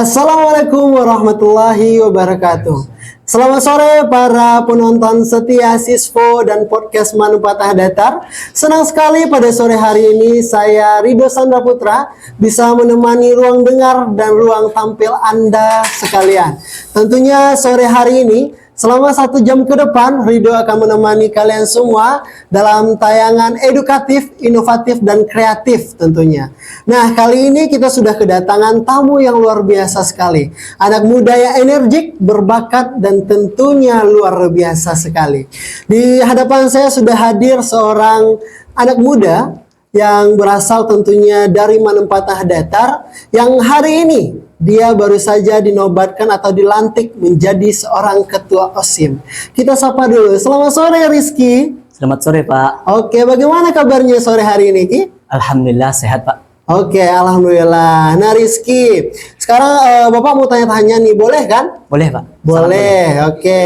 Assalamualaikum warahmatullahi wabarakatuh. Selamat sore para penonton setia Sisfo dan podcast Manu Patah Datar. Senang sekali pada sore hari ini saya Ridho Sandra Putra bisa menemani ruang dengar dan ruang tampil Anda sekalian. Tentunya sore hari ini selama 1 jam ke depan, Ridho akan menemani kalian semua dalam tayangan edukatif, inovatif, dan kreatif tentunya. Nah, kali ini kita sudah kedatangan tamu yang luar biasa sekali. Anak muda yang energik, berbakat, dan tentunya luar biasa sekali. Di hadapan saya sudah hadir seorang anak muda yang berasal tentunya dari Manempatah Datar, yang hari ini dia baru saja dinobatkan atau dilantik menjadi seorang ketua OSIM. Kita sapa dulu. Selamat sore Rizky. Selamat sore Pak. Oke, bagaimana kabarnya sore hari ini Ki? Alhamdulillah sehat Pak. Oke, alhamdulillah. Nah Rizky, sekarang Bapak mau tanya-tanya nih, boleh kan? Boleh Pak. Boleh, oke.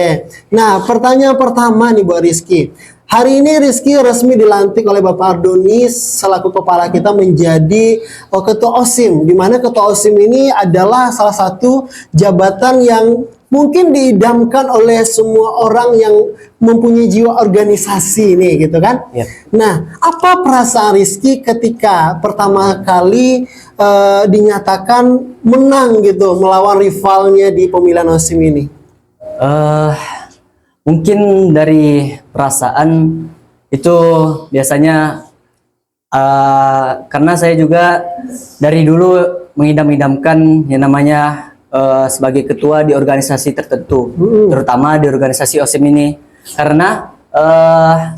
Nah, pertanyaan pertama nih buat Rizky. Hari ini Rizky resmi dilantik oleh Bapak Ardoni selaku kepala kita menjadi ketua OSIM. Di mana ketua OSIM ini adalah salah satu jabatan yang mungkin diidamkan oleh semua orang yang mempunyai jiwa organisasi nih, gitu kan? Yep. Nah, apa perasaan Rizky ketika pertama kali dinyatakan menang gitu melawan rivalnya di pemilihan OSIM ini? Mungkin dari perasaan itu biasanya karena saya juga dari dulu mengidam-idamkan yang namanya sebagai ketua di organisasi tertentu, terutama di organisasi OSIM ini. Karena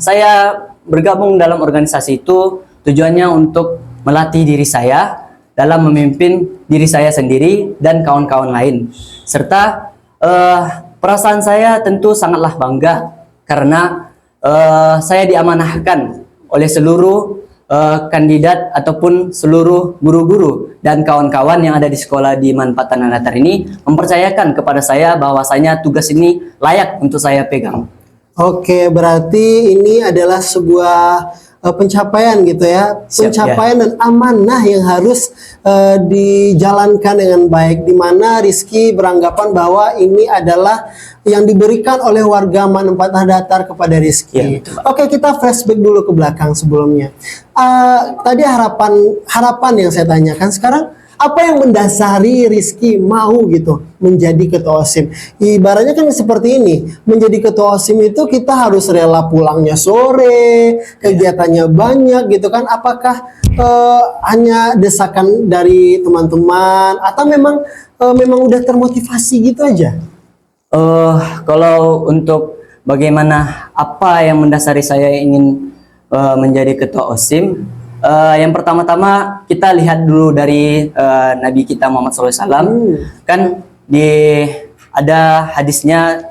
saya bergabung dalam organisasi itu tujuannya untuk melatih diri saya dalam memimpin diri saya sendiri dan kawan-kawan lain. Serta perasaan saya tentu sangatlah bangga karena saya diamanahkan oleh seluruh kandidat ataupun seluruh guru-guru dan kawan-kawan yang ada di sekolah di Manempatah Datar ini mempercayakan kepada saya bahwasanya tugas ini layak untuk saya pegang. Oke, berarti ini adalah sebuah pencapaian gitu ya, pencapaian dan amanah yang harus dijalankan dengan baik, di mana Rizky beranggapan bahwa ini adalah yang diberikan oleh warga Manempatah Datar kepada Rizky. Ya, oke, kita flashback dulu ke belakang sebelumnya. Tadi harapan yang saya tanyakan, sekarang apa yang mendasari Rizky mau gitu menjadi ketua OSIM? Ibaratnya kan seperti ini, menjadi ketua OSIM itu kita harus rela pulangnya sore, kegiatannya banyak gitu kan? Apakah hanya desakan dari teman-teman atau memang udah termotivasi gitu aja? Kalau untuk bagaimana apa yang mendasari saya ingin menjadi ketua OSIM, yang pertama-tama kita lihat dulu dari Nabi kita Muhammad SAW. Kan ada hadisnya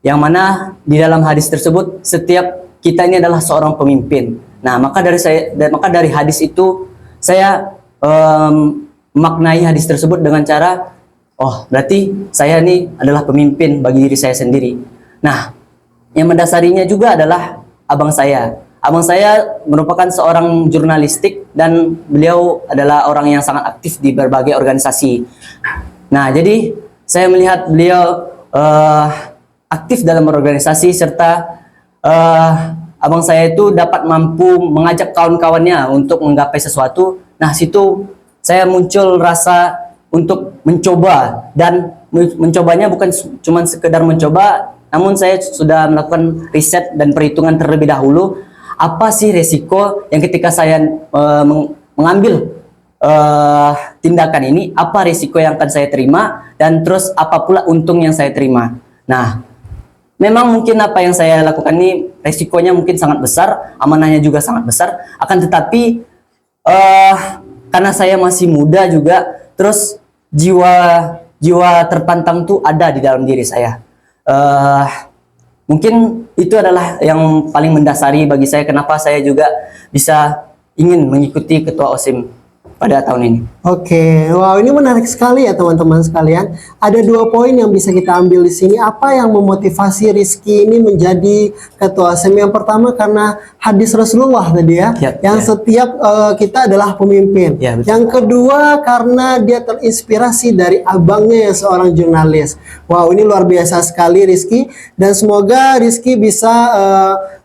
yang mana di dalam hadis tersebut setiap kita ini adalah seorang pemimpin. Nah, maka dari hadis itu saya memaknai hadis tersebut dengan cara, oh berarti saya ini adalah pemimpin bagi diri saya sendiri. Nah, yang mendasarinya juga adalah abang saya. Abang saya merupakan seorang jurnalistik dan beliau adalah orang yang sangat aktif di berbagai organisasi. Nah, jadi saya melihat beliau aktif dalam organisasi serta abang saya itu dapat mampu mengajak kawan-kawannya untuk menggapai sesuatu. Nah, situ saya muncul rasa untuk mencoba, dan mencobanya bukan cuma sekedar mencoba, namun saya sudah melakukan riset dan perhitungan terlebih dahulu. Apa sih resiko yang ketika saya mengambil tindakan ini, apa resiko yang akan saya terima, dan terus apa pula untung yang saya terima. Nah, memang mungkin apa yang saya lakukan ini resikonya mungkin sangat besar, amanahnya juga sangat besar, akan tetapi karena saya masih muda juga, terus jiwa tertantang tuh ada di dalam diri saya. Mungkin itu adalah yang paling mendasari bagi saya kenapa saya juga bisa ingin mengikuti ketua OSIM pada tahun ini. Oke, wow, ini menarik sekali ya teman-teman sekalian. Ada 2 poin yang bisa kita ambil di sini. Apa yang memotivasi Rizky ini menjadi ketua OSIM? Yang pertama karena hadis Rasulullah tadi ya, Ya, yang ya. setiap kita adalah pemimpin. Ya, betul. Yang kedua karena dia terinspirasi dari abangnya yang seorang jurnalis. Wow, ini luar biasa sekali Rizky. Dan semoga Rizky bisa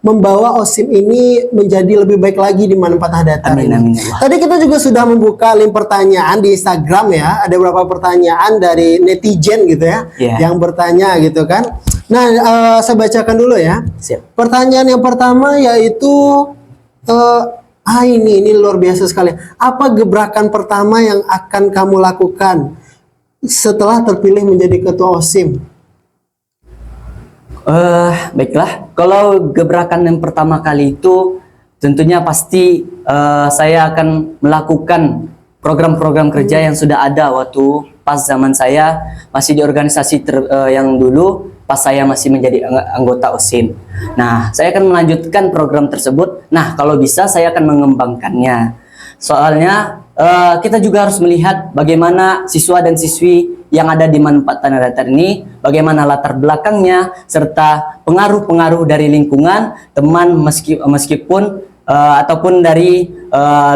membawa OSIM ini menjadi lebih baik lagi di Manfaat Datar Amin, ini. amin, ya Allah. Tadi kita juga sudah membuka link pertanyaan di Instagram ya. Ada beberapa pertanyaan dari netizen gitu ya, Yeah. yang bertanya gitu kan. Nah, saya bacakan dulu ya. Siap. Pertanyaan yang pertama yaitu, ini luar biasa sekali. Apa gebrakan pertama yang akan kamu lakukan setelah terpilih menjadi ketua OSIM? Baiklah, kalau gebrakan yang pertama kali itu tentunya pasti saya akan melakukan program-program kerja yang sudah ada waktu pas zaman saya masih di organisasi yang dulu pas saya masih menjadi anggota OSIM. Nah, saya akan melanjutkan program tersebut. Nah, kalau bisa saya akan mengembangkannya. Soalnya kita juga harus melihat bagaimana siswa dan siswi yang ada di Manfaat Tanah Datar ini, bagaimana latar belakangnya, serta pengaruh-pengaruh dari lingkungan, teman meskipun ataupun dari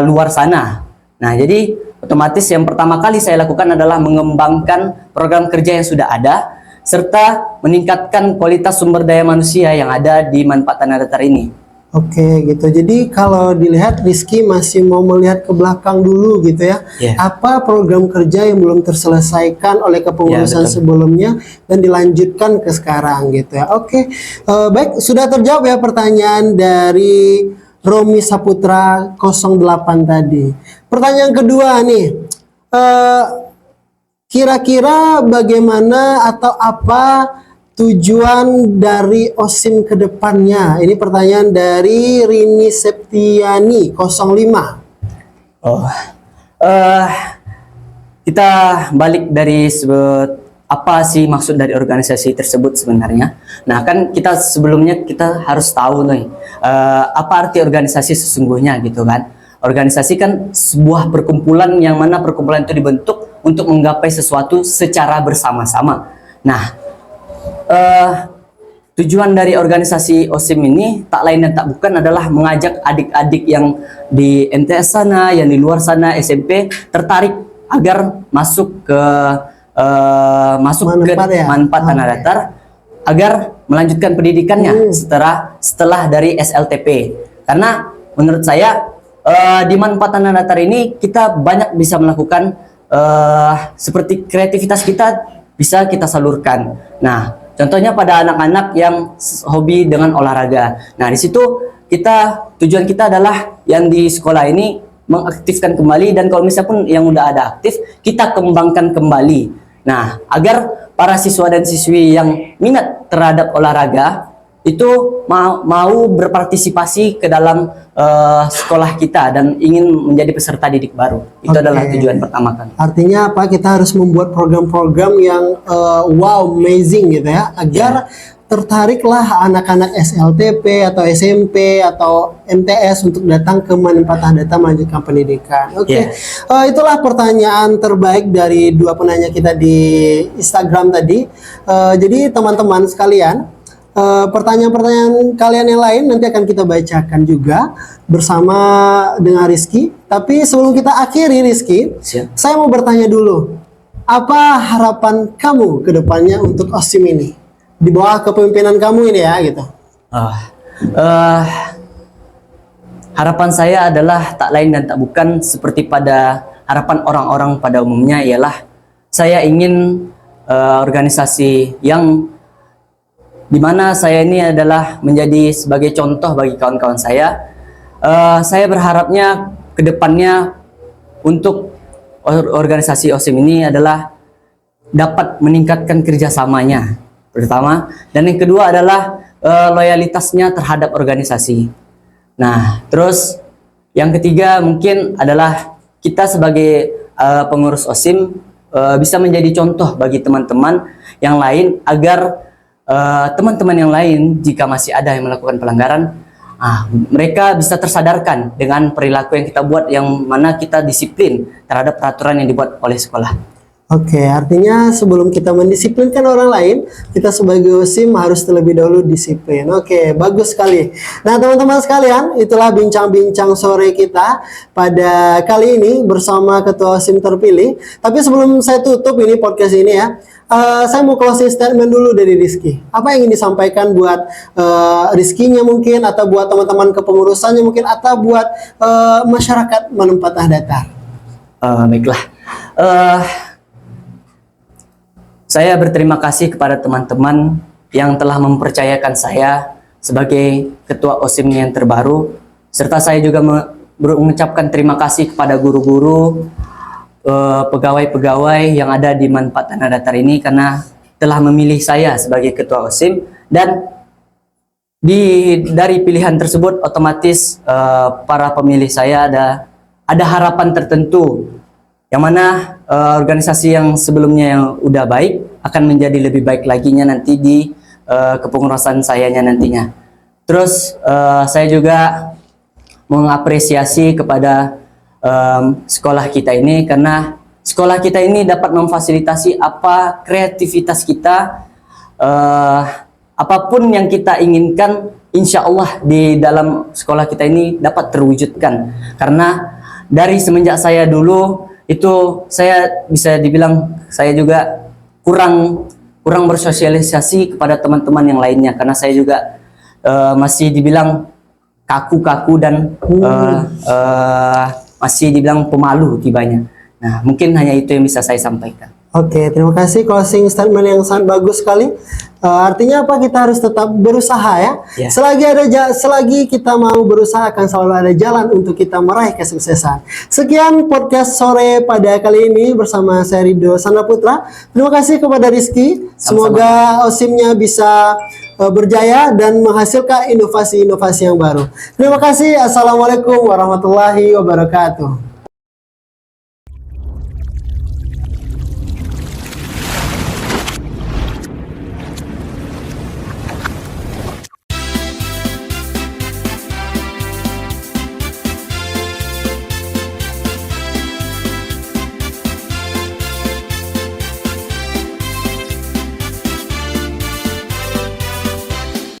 luar sana. Nah, jadi otomatis yang pertama kali saya lakukan adalah mengembangkan program kerja yang sudah ada, serta meningkatkan kualitas sumber daya manusia yang ada di Manfaat Tanah Datar ini. Oke gitu. Jadi kalau dilihat Rizky masih mau melihat ke belakang dulu gitu ya. Yeah. Apa program kerja yang belum terselesaikan oleh kepengurusan betul. sebelumnya dan dilanjutkan ke sekarang gitu ya. Oke. Baik, sudah terjawab ya pertanyaan dari Romi Saputra 08 tadi. Pertanyaan kedua nih. Kira-kira bagaimana atau apa tujuan dari OSIM ke depannya? Ini pertanyaan dari Rini Septiani 05. Kita balik dari apa sih maksud dari organisasi tersebut sebenarnya. Nah, kan kita sebelumnya kita harus tahu nih apa arti organisasi sesungguhnya gitu kan. Organisasi kan sebuah perkumpulan yang mana perkumpulan itu dibentuk untuk menggapai sesuatu secara bersama-sama. Nah, tujuan dari organisasi OSIM ini tak lain dan tak bukan adalah mengajak adik-adik yang di MTS sana, yang di luar sana, SMP tertarik agar masuk ke Manfaat Tanah Datar agar melanjutkan pendidikannya setelah dari SLTP. Karena menurut saya di Manfaat Tanah Datar ini kita banyak bisa melakukan seperti kreativitas kita bisa kita salurkan. Nah, contohnya pada anak-anak yang hobi dengan olahraga. Nah, di situ tujuan kita adalah yang di sekolah ini mengaktifkan kembali, dan kalau misalnya pun yang udah ada aktif, kita kembangkan kembali. Nah, agar para siswa dan siswi yang minat terhadap olahraga itu mau berpartisipasi ke dalam sekolah kita dan ingin menjadi peserta didik baru. Itu adalah tujuan pertama kan. Artinya apa? Kita harus membuat program-program yang wow, amazing gitu ya, agar tertariklah anak-anak SLTP atau SMP atau MTS untuk datang ke Manfaat Data melanjutkan pendidikan. Oke. Itulah pertanyaan terbaik dari 2 penanya kita di Instagram tadi. Jadi teman-teman sekalian, pertanyaan-pertanyaan kalian yang lain nanti akan kita bacakan juga bersama dengan Rizky. Tapi sebelum kita akhiri Rizky, saya mau bertanya dulu, apa harapan kamu ke depannya untuk OSIM ini di bawah kepemimpinan kamu ini ya gitu? Harapan saya adalah tak lain dan tak bukan seperti pada harapan orang-orang pada umumnya, ialah saya ingin organisasi yang dimana saya ini adalah menjadi sebagai contoh bagi kawan-kawan saya. Saya berharapnya ke depannya untuk organisasi OSIM ini adalah dapat meningkatkan kerjasamanya pertama, dan yang kedua adalah loyalitasnya terhadap organisasi. Nah, terus yang ketiga mungkin adalah kita sebagai pengurus OSIM bisa menjadi contoh bagi teman-teman yang lain, agar teman-teman yang lain jika masih ada yang melakukan pelanggaran, mereka bisa tersadarkan dengan perilaku yang kita buat, yang mana kita disiplin terhadap peraturan yang dibuat oleh sekolah. Oke, artinya sebelum kita mendisiplinkan orang lain, kita sebagai OSIM harus terlebih dahulu disiplin. Oke, bagus sekali. Nah, teman-teman sekalian, itulah bincang-bincang sore kita pada kali ini bersama Ketua OSIM terpilih. Tapi sebelum saya tutup ini podcast ini ya, saya mau closing statement dulu dari Rizky. Apa yang ingin disampaikan buat Rizkynya mungkin, atau buat teman-teman kepengurusannya mungkin, atau buat masyarakat Manupatah Datar? Baiklah. Saya berterima kasih kepada teman-teman yang telah mempercayakan saya sebagai ketua OSIM yang terbaru, serta saya juga mengucapkan terima kasih kepada guru-guru, pegawai-pegawai yang ada di Manfaat Tanah Datar ini karena telah memilih saya sebagai ketua OSIM. Dan dari pilihan tersebut otomatis para pemilih saya ada harapan tertentu, yang mana organisasi yang sebelumnya yang udah baik akan menjadi lebih baik laginya nanti di kepengurusan sayanya nantinya. Terus saya juga mengapresiasi kepada sekolah kita ini, karena sekolah kita ini dapat memfasilitasi apa kreativitas kita, apapun yang kita inginkan, insya Allah di dalam sekolah kita ini dapat terwujudkan. Karena dari semenjak saya dulu itu saya bisa dibilang saya juga kurang bersosialisasi kepada teman-teman yang lainnya, karena saya juga masih dibilang kaku-kaku dan masih dibilang pemalu tibanya. Nah, mungkin hanya itu yang bisa saya sampaikan. Oke, terima kasih closing statement yang sangat bagus sekali. Artinya apa? Kita harus tetap berusaha ya. Ya. Selagi kita mau berusaha, akan selalu ada jalan untuk kita meraih kesuksesan. Sekian podcast sore pada kali ini bersama saya Ridho Sandaputra. Terima kasih kepada Rizky. Semoga OSIM-nya bisa berjaya dan menghasilkan inovasi-inovasi yang baru. Terima kasih. Assalamualaikum warahmatullahi wabarakatuh.